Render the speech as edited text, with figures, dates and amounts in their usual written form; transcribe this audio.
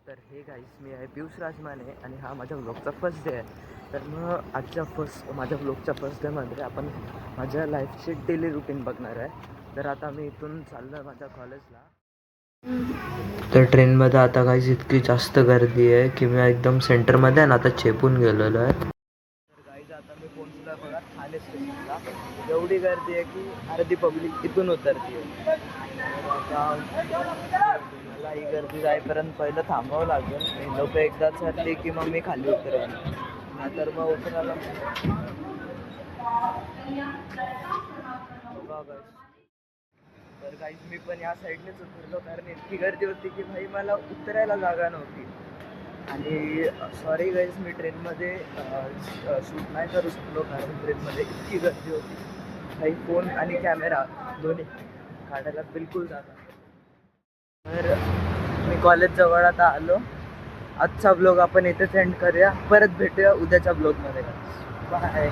तर hey guys मी आहे पियुष राजमाने आणि हा माझ्या व्लॉगचा फर्स्ट डे आहे. तर मग आजच्या माझ्या व्लॉगच्या फर्स्ट डेमध्ये आपण माझ्या लाईफची डेली रुटीन बघणार आहे. तर आता मी इथून चाललो आहे माझ्या कॉलेजला. तर ट्रेनमध्ये आता काहीच इतकी जास्त गर्दी आहे की मी एकदम सेंटरमध्ये आहे ना आता चेपून गेलेलो आहे. तर गाईज आता मी पोहोचलो आहे बघा ठाणे स्टेशनला. एवढी गर्दी आहे की अर्धी पब्लिक इथून उतरते. मला ही गर्दी जाईपर्यंत पहिलं थांबावं लागेल. लोक एकदा चढली की मग मी खाली उतरेन, नाहीतर मग उतरायला तर काहीच मी पण या साईडनेच उतरलो कारण इतकी गर्दी होती की भाई मला उतरायला जागा नव्हती. आणि सॉरी गाईज मी ट्रेनमध्ये शूट नाही करू शकलो कारण ट्रेनमध्ये इतकी गर्दी होती. काही फोन आणि कॅमेरा दोन्ही काढायला बिलकुल जागा. तर मी कॉलेजजवळ आता आलो. आजचा ब्लॉग आपण इथेच एंड करूया. परत भेटूया उद्याच्या ब्लॉगमध्ये. बाय.